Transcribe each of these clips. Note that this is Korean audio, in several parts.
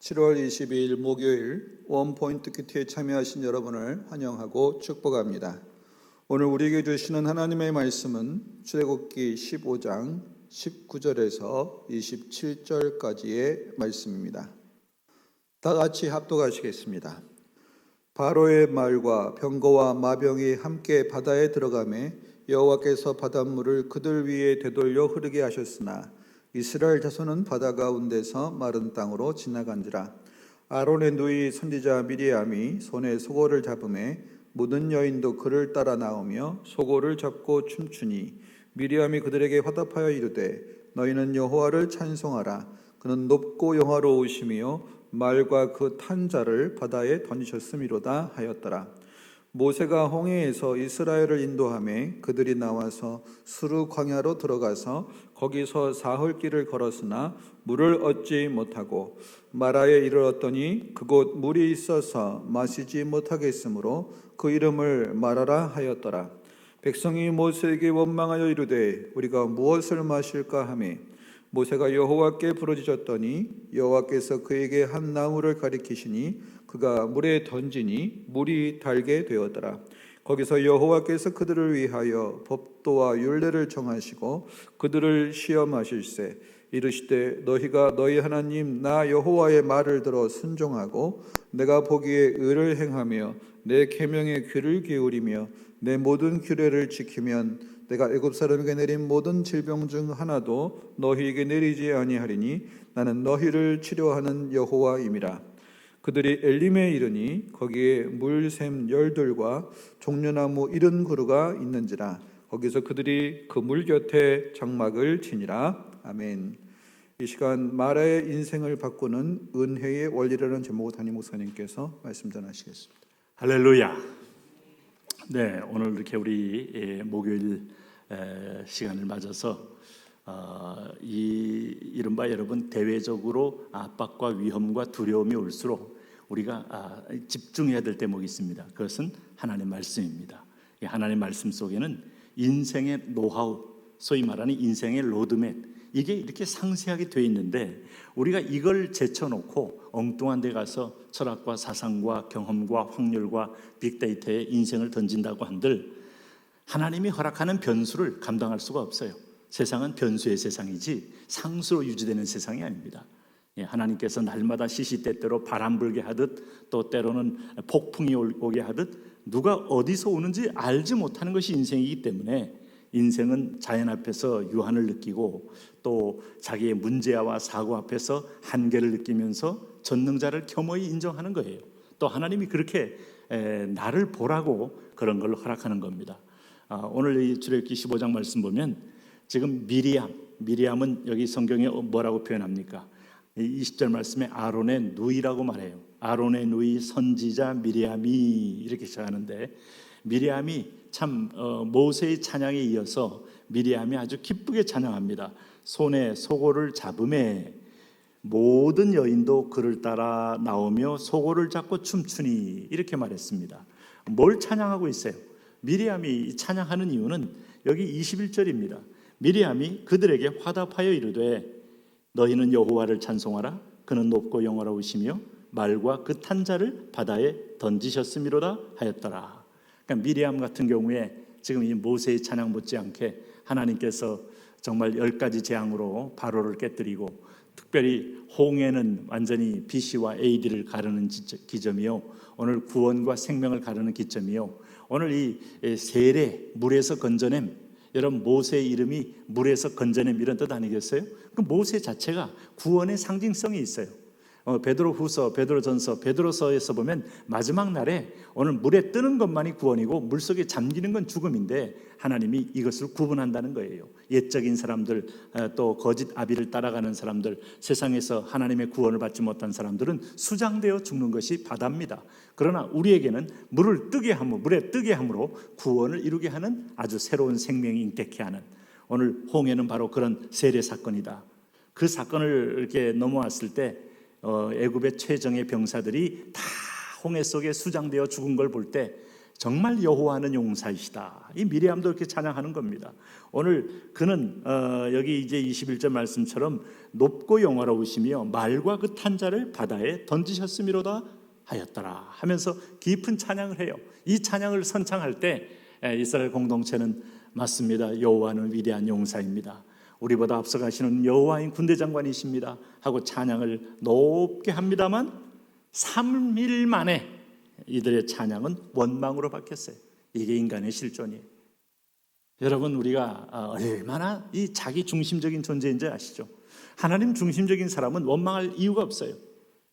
7월 22일 목요일 원포인트 큐티에 참여하신 여러분을 환영하고 축복합니다. 오늘 우리에게 주시는 하나님의 말씀은 출애굽기 15장 19절에서 27절까지의 말씀입니다. 다 같이 합독하시겠습니다. 바로의 말과 병거와 마병이 함께 바다에 들어가매 여호와께서 바닷물을 그들 위에 되돌려 흐르게 하셨으나 이스라엘 자손은 바다 가운데서 마른 땅으로 지나간지라. 아론의 누이 선지자 미리암이 손에 소고를 잡음에 모든 여인도 그를 따라 나오며 소고를 잡고 춤추니 미리암이 그들에게 화답하여 이르되 너희는 여호와를 찬송하라. 그는 높고 영화로우시며 말과 그 탄 자를 바다에 던지셨음이로다 하였더라. 모세가 홍해에서 이스라엘을 인도하매 그들이 나와서 수르 광야로 들어가서 거기서 사흘길을 걸었으나 물을 얻지 못하고 마라에 이르렀더니 그곳 물이 있어서 마시지 못하겠으므로 그 이름을 마라라 하였더라. 백성이 모세에게 원망하여 이르되 우리가 무엇을 마실까 하매 모세가 여호와께 부르짖었더니 여호와께서 그에게 한 나무를 가리키시니 그가 물에 던지니 물이 달게 되었더라. 거기서 여호와께서 그들을 위하여 법도와 율례를 정하시고 그들을 시험하실세 이르시되 너희가 너희 하나님 나 여호와의 말을 들어 순종하고 내가 보기에 의를 행하며 내 계명에 귀를 기울이며 내 모든 규례를 지키면 내가 애굽 사람에게 내린 모든 질병 중 하나도 너희에게 내리지 아니하리니 나는 너희를 치료하는 여호와임이라. 그들이 엘림에 이르니 거기에 물샘 열들과 종려나무 70그루가 있는지라. 거기서 그들이 그 물 곁에 장막을 치니라. 아멘. 이 시간 마라의 인생을 바꾸는 은혜의 원리라는 제목으로 담임 목사님께서 말씀 전하시겠습니다. 할렐루야. 네, 오늘 이렇게 우리 목요일 시간을 맞아서 이 이른바 여러분 대외적으로 압박과 위험과 두려움이 올수록 우리가 집중해야 될 대목이 있습니다. 그것은 하나님의 말씀입니다. 하나님의 말씀 속에는 인생의 노하우, 소위 말하는 인생의 로드맵, 이게 이렇게 상세하게 되어 있는데 우리가 이걸 제쳐놓고 엉뚱한 데 가서 철학과 사상과 경험과 확률과 빅데이터에 인생을 던진다고 한들 하나님이 허락하는 변수를 감당할 수가 없어요. 세상은 변수의 세상이지 상수로 유지되는 세상이 아닙니다. 하나님께서 날마다 시시때때로 바람 불게 하듯 또 때로는 폭풍이 오게 하듯 누가 어디서 오는지 알지 못하는 것이 인생이기 때문에 인생은 자연 앞에서 유한을 느끼고 또 자기의 문제와 사고 앞에서 한계를 느끼면서 전능자를 겸허히 인정하는 거예요. 또 하나님이 그렇게 나를 보라고 그런 걸 허락하는 겁니다. 오늘 이 출애굽기 15장 말씀 보면 지금 미리암은 여기 성경에 뭐라고 표현합니까? 20절 말씀에 아론의 누이라고 말해요. 아론의 누이 선지자 미리암이 이렇게 시작하는데 미리암이 참 모세의 찬양에 이어서 미리암이 아주 기쁘게 찬양합니다. 손에 소고를 잡음에 모든 여인도 그를 따라 나오며 소고를 잡고 춤추니 이렇게 말했습니다. 뭘 찬양하고 있어요? 미리암이 찬양하는 이유는 여기 21절입니다. 미리암이 그들에게 화답하여 이르되 너희는 여호와를 찬송하라. 그는 높고 영화로우시며 말과 그 탄 자를 바다에 던지셨음이로다 하였더라. 그러니까 미리암 같은 경우에 지금 이 모세의 찬양 못지않게 하나님께서 정말 10가지 재앙으로 바로를 깨뜨리고 특별히 홍해는 완전히 BC와 AD를 가르는 기점이요, 오늘 구원과 생명을 가르는 기점이요, 오늘 이 세례 물에서 건져냄, 여러분 모세의 이름이 물에서 건져냄 이런 뜻 아니겠어요? 그 모세 자체가 구원의 상징성이 있어요. 베드로후서, 베드로전서, 베드로서에서 보면 마지막 날에 오늘 물에 뜨는 것만이 구원이고 물속에 잠기는 건 죽음인데 하나님이 이것을 구분한다는 거예요. 옛적인 사람들, 또 거짓 아비를 따라가는 사람들, 세상에서 하나님의 구원을 받지 못한 사람들은 수장되어 죽는 것이 바다입니다. 그러나 우리에게는 물에 뜨게 함으로 구원을 이루게 하는 아주 새로운 생명이 인격케 하는, 오늘 홍해는 바로 그런 세례 사건이다. 그 사건을 이렇게 넘어왔을 때 애굽의 최정예 병사들이 다 홍해 속에 수장되어 죽은 걸 볼 때 정말 여호와는 용사이시다. 이 미리암도 이렇게 찬양하는 겁니다. 오늘 그는 여기 이제 21절 말씀처럼 높고 영화로우시며 말과 그 탄자를 바다에 던지셨음이로다 하였더라 하면서 깊은 찬양을 해요. 이 찬양을 선창할 때 이스라엘 공동체는 맞습니다. 여호와는 위대한 용사입니다. 우리보다 앞서가시는 여호와인 군대장관이십니다 하고 찬양을 높게 합니다만 3일 만에 이들의 찬양은 원망으로 바뀌었어요. 이게 인간의 실존이에요. 여러분, 우리가 얼마나 이 자기 중심적인 존재인지 아시죠? 하나님 중심적인 사람은 원망할 이유가 없어요.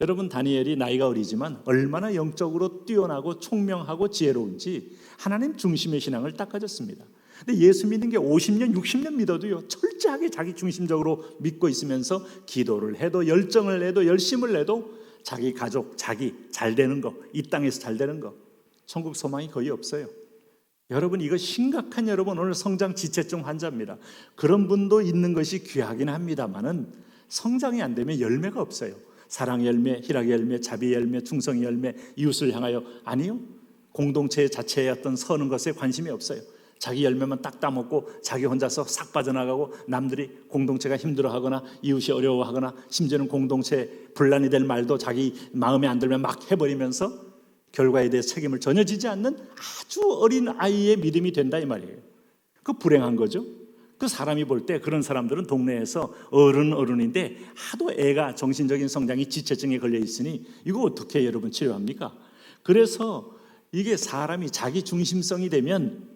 여러분, 다니엘이 나이가 어리지만 얼마나 영적으로 뛰어나고 총명하고 지혜로운지 하나님 중심의 신앙을 딱 가졌습니다. 근데 예수 믿는 게 50년, 60년 믿어도요, 철저하게 자기 중심적으로 믿고 있으면서 기도를 해도, 열정을 내도, 열심을 내도 자기 가족, 자기 잘 되는 거, 이 땅에서 잘 되는 거, 천국 소망이 거의 없어요. 여러분, 이거 심각한 여러분 오늘 성장 지체증 환자입니다. 그런 분도 있는 것이 귀하긴 합니다만은 성장이 안 되면 열매가 없어요. 사랑의 열매, 희락의 열매, 자비의 열매, 충성의 열매, 이웃을 향하여 아니요. 공동체 자체의 어떤 서는 것에 관심이 없어요. 자기 열매만 딱 따먹고 자기 혼자서 싹 빠져나가고 남들이 공동체가 힘들어하거나 이웃이 어려워하거나 심지어는 공동체 분란이 될 말도 자기 마음에 안 들면 막 해버리면서 결과에 대해 책임을 전혀 지지 않는 아주 어린 아이의 믿음이 된다 이 말이에요. 그 불행한 거죠. 그 사람이 볼 때 그런 사람들은 동네에서 어른인데 하도 애가 정신적인 성장이 지체증에 걸려 있으니 이거 어떻게 여러분 치료합니까? 그래서 이게 사람이 자기 중심성이 되면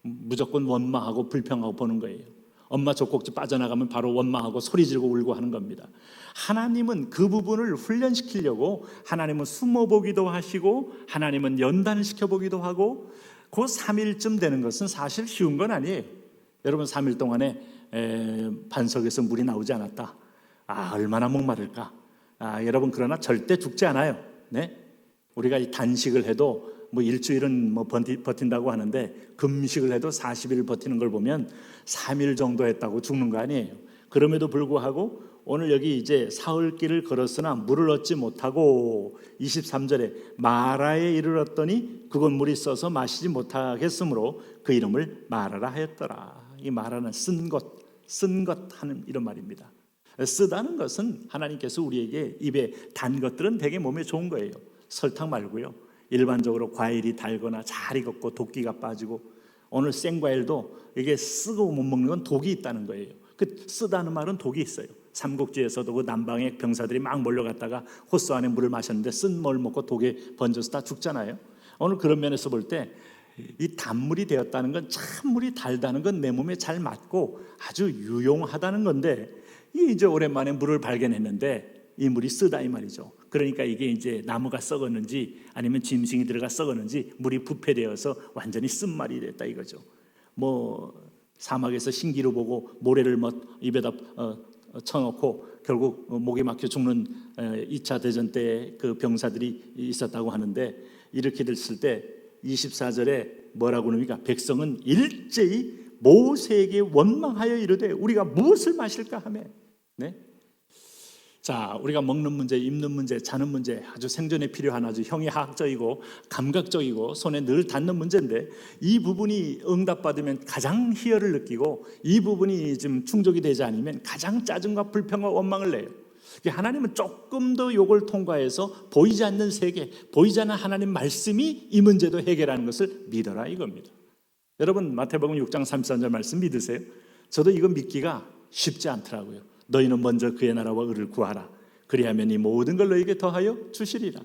무조건 원망하고 불평하고 보는 거예요. 엄마 젖꼭지 빠져나가면 바로 원망하고 소리 지르고 울고 하는 겁니다. 하나님은 그 부분을 훈련시키려고 하나님은 숨어보기도 하시고 하나님은 연단을 시켜보기도 하고 그 3일쯤 되는 것은 사실 쉬운 건 아니에요. 여러분, 3일 동안에 반석에서 물이 나오지 않았다. 얼마나 목마를까. 여러분, 그러나 절대 죽지 않아요. 네? 우리가 이 단식을 해도 뭐 일주일은 뭐 버틴다고 하는데 금식을 해도 40일 버티는 걸 보면 3일 정도 했다고 죽는 거 아니에요. 그럼에도 불구하고 오늘 여기 이제 사흘길을 걸었으나 물을 얻지 못하고 23절에 마라에 이르렀더니 그곳 물이 써서 마시지 못하겠으므로 그 이름을 마라라 하였더라. 이 마라는 쓴 것 하는 이런 말입니다. 쓰다는 것은 하나님께서 우리에게 입에 단 것들은 되게 몸에 좋은 거예요. 설탕 말고요. 일반적으로 과일이 달거나 잘 익었고 도끼가 빠지고 오늘 생과일도 이게 쓰고 못 먹는 건 독이 있다는 거예요. 그 쓰다는 말은 독이 있어요. 삼국지에서도 그 남방의 병사들이 막 몰려갔다가 호수 안에 물을 마셨는데 쓴 물 먹고 독에 번져서 다 죽잖아요. 오늘 그런 면에서 볼 때 이 단물이 되었다는 건 찬물이 달다는 건 내 몸에 잘 맞고 아주 유용하다는 건데 이제 오랜만에 물을 발견했는데 이 물이 쓰다 이 말이죠. 그러니까 이게 이제 나무가 썩었는지 아니면 짐승이 들어가 썩었는지 물이 부패되어서 완전히 쓴말이 됐다 이거죠. 뭐 사막에서 신기루 보고 모래를 입에다 쳐놓고 결국 목이 막혀 죽는 2차 대전 때 그 병사들이 있었다고 하는데 이렇게 됐을 때 24절에 뭐라고 합니까? 백성은 일제히 모세에게 원망하여 이르되 우리가 무엇을 마실까 하며. 네? 자, 우리가 먹는 문제, 입는 문제, 자는 문제 아주 생존에 필요한 아주 형이하학적이고 감각적이고 손에 늘 닿는 문제인데 이 부분이 응답받으면 가장 희열을 느끼고 이 부분이 좀 충족이 되지 않으면 가장 짜증과 불평과 원망을 내요. 하나님은 조금 더 요걸 통과해서 보이지 않는 세계, 보이지 않는 하나님 말씀이 이 문제도 해결하는 것을 믿어라 이겁니다. 여러분, 마태복음 6장 33절 말씀 믿으세요? 저도 이거 믿기가 쉽지 않더라고요. 너희는 먼저 그의 나라와 의를 구하라. 그리하면 이 모든 걸 너희에게 더하여 주시리라.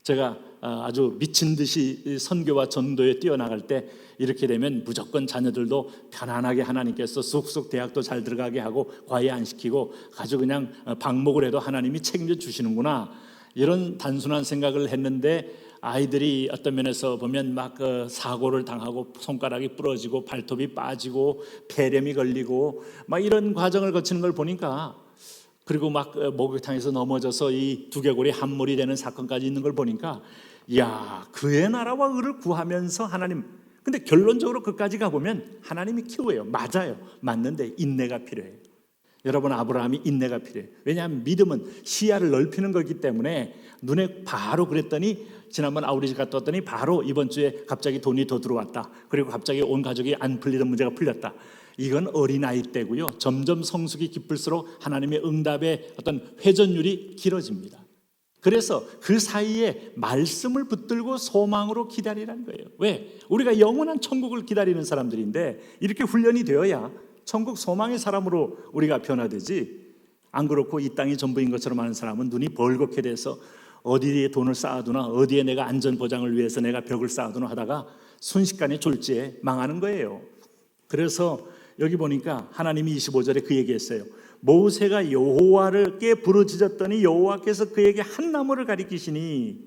제가 아주 미친 듯이 선교와 전도에 뛰어나갈 때 이렇게 되면 무조건 자녀들도 편안하게 하나님께서 쑥쑥 대학도 잘 들어가게 하고 과외 안 시키고 아주 그냥 방목을 해도 하나님이 책임져 주시는구나 이런 단순한 생각을 했는데 아이들이 어떤 면에서 보면 막 사고를 당하고 손가락이 부러지고 발톱이 빠지고 폐렴이 걸리고 막 이런 과정을 거치는 걸 보니까 그리고 막 목욕탕에서 넘어져서 이 두개골이 한물이 되는 사건까지 있는 걸 보니까 야, 그의 나라와 의를 구하면서 하나님. 근데 결론적으로 그까지 가보면 하나님이 키워요. 맞아요. 맞는데 인내가 필요해요. 여러분, 아브라함이 인내가 필요해요. 왜냐하면 믿음은 시야를 넓히는 거기 때문에 눈에 바로 그랬더니 지난번 아우리 집 갔다 왔더니 바로 이번 주에 갑자기 돈이 더 들어왔다. 그리고 갑자기 온 가족이 안 풀리던 문제가 풀렸다. 이건 어린아이 때고요. 점점 성숙이 깊을수록 하나님의 응답의 어떤 회전율이 길어집니다. 그래서 그 사이에 말씀을 붙들고 소망으로 기다리라는 거예요. 왜? 우리가 영원한 천국을 기다리는 사람들인데 이렇게 훈련이 되어야 천국 소망의 사람으로 우리가 변화되지, 안 그렇고 이 땅이 전부인 것처럼 하는 사람은 눈이 벌겋게 돼서 어디에 돈을 쌓아두나, 어디에 내가 안전 보장을 위해서 내가 벽을 쌓아두나 하다가 순식간에 졸지에 망하는 거예요. 그래서 여기 보니까 하나님이 25절에 그 얘기했어요. 모세가 여호와께 부르짖었더니 여호와께서 그에게 한 나무를 가리키시니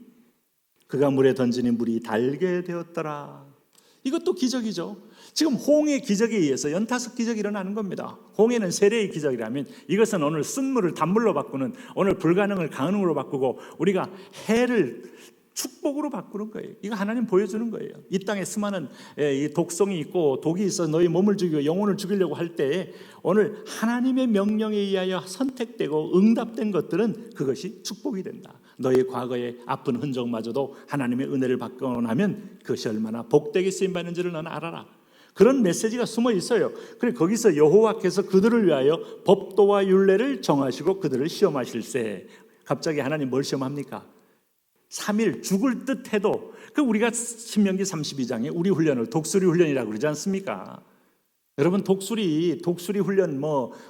그가 물에 던지니 물이 달게 되었더라. 이것도 기적이죠. 지금 홍해 기적에 의해서 연타석 기적이 일어나는 겁니다. 홍해는 세례의 기적이라면 이것은 오늘 쓴물을 단물로 바꾸는, 오늘 불가능을 가능으로 바꾸고 우리가 해를 축복으로 바꾸는 거예요. 이거 하나님 보여주는 거예요. 이 땅에 수많은 독성이 있고 독이 있어 너희 몸을 죽이고 영혼을 죽이려고 할 때 오늘 하나님의 명령에 의하여 선택되고 응답된 것들은 그것이 축복이 된다. 너의 과거의 아픈 흔적마저도 하나님의 은혜를 받고 나면 그것이 얼마나 복되게 쓰임받는지를 너는 알아라. 그런 메시지가 숨어 있어요. 그래, 거기서 여호와께서 그들을 위하여 법도와 율례를 정하시고 그들을 시험하실세. 갑자기 하나님 뭘 시험합니까? 3일 죽을 듯 해도, 그 우리가 신명기 32장에 우리 훈련을 독수리 훈련이라고 그러지 않습니까? 여러분, 독수리 훈련,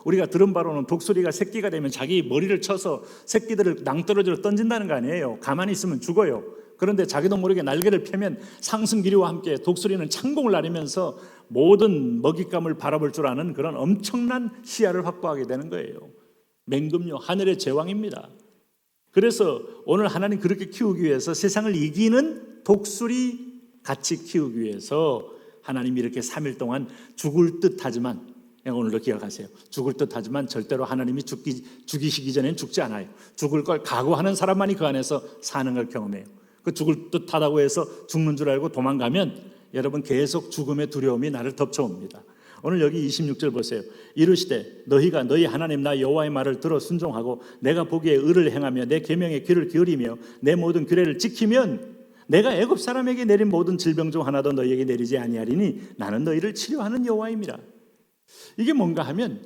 우리가 들은 바로는 독수리가 새끼가 되면 자기 머리를 쳐서 새끼들을 낭떠러지로 던진다는 거 아니에요. 가만히 있으면 죽어요. 그런데 자기도 모르게 날개를 펴면 상승기류와 함께 독수리는 창공을 나르면서 모든 먹잇감을 바라볼 줄 아는 그런 엄청난 시야를 확보하게 되는 거예요. 맹금요, 하늘의 제왕입니다. 그래서 오늘 하나님 그렇게 키우기 위해서, 세상을 이기는 독수리 같이 키우기 위해서 하나님이 이렇게 3일 동안 죽을 듯 하지만, 오늘도 기억하세요. 죽을 듯 하지만 절대로 하나님이 죽이시기 전엔 죽지 않아요. 죽을 걸 각오하는 사람만이 그 안에서 사는 걸 경험해요. 그 죽을 듯 하다고 해서 죽는 줄 알고 도망가면 여러분 계속 죽음의 두려움이 나를 덮쳐옵니다. 오늘 여기 26절 보세요. 이르시되 너희가 너희 하나님 나 여호와의 말을 들어 순종하고 내가 보기에 의를 행하며 내 계명에 귀를 기울이며 내 모든 규례를 지키면 내가 애굽 사람에게 내린 모든 질병 중 하나도 너희에게 내리지 아니하리니 나는 너희를 치료하는 여호와입니다. 이게 뭔가 하면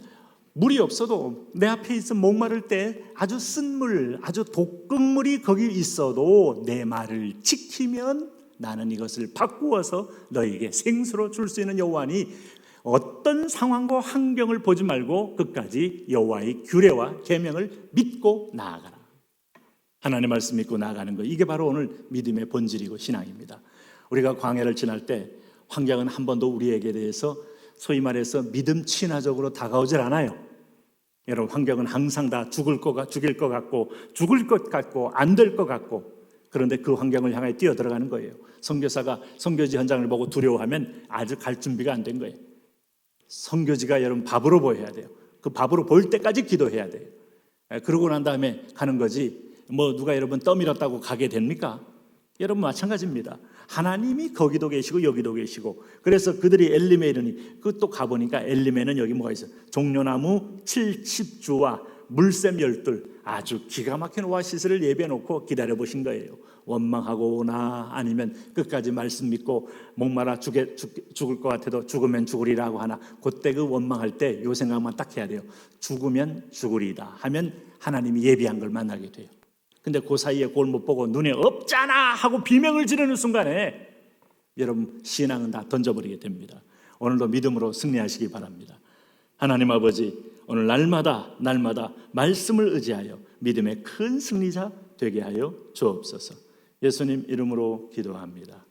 물이 없어도 내 앞에 있어 목마를 때 아주 쓴물, 아주 독극물이 거기 있어도 내 말을 지키면 나는 이것을 바꾸어서 너희에게 생수로 줄 수 있는 여호와니 어떤 상황과 환경을 보지 말고 끝까지 여호와의 규례와 계명을 믿고 나아가라. 하나님의 말씀 믿고 나아가는 거, 이게 바로 오늘 믿음의 본질이고 신앙입니다. 우리가 광야를 지날 때 환경은 한 번도 우리에게 대해서 소위 말해서 믿음 친화적으로 다가오질 않아요. 여러분, 환경은 항상 다 죽일 것 같고 죽을 것 같고 안 될 것 같고, 그런데 그 환경을 향해 뛰어 들어가는 거예요. 선교사가 선교지 현장을 보고 두려워하면 아직 갈 준비가 안 된 거예요. 선교지가 여러분 밥으로 보여야 돼요. 그 밥으로 보일 때까지 기도해야 돼요. 그러고 난 다음에 가는 거지, 누가 여러분 떠밀었다고 가게 됩니까? 여러분 마찬가지입니다. 하나님이 거기도 계시고 여기도 계시고, 그래서 그들이 엘림에 이르니, 그 또 가보니까 엘림에는 여기 뭐가 있어요? 종려나무 70주와 물샘 12, 아주 기가 막힌 오아시스를 예배해놓고 기다려보신 거예요. 원망하고 오나 아니면 끝까지 말씀 믿고 목마라 죽을 것 같아도 죽으면 죽으리라고 하나, 그때 그 원망할 때 요 생각만 딱 해야 돼요. 죽으면 죽으리다 하면 하나님이 예비한 걸 만나게 돼요. 근데 그 사이에 그걸 못 보고 눈에 없잖아 하고 비명을 지르는 순간에 여러분 신앙은 다 던져버리게 됩니다. 오늘도 믿음으로 승리하시기 바랍니다. 하나님 아버지, 오늘 날마다 말씀을 의지하여 믿음의 큰 승리자 되게 하여 주옵소서. 예수님 이름으로 기도합니다.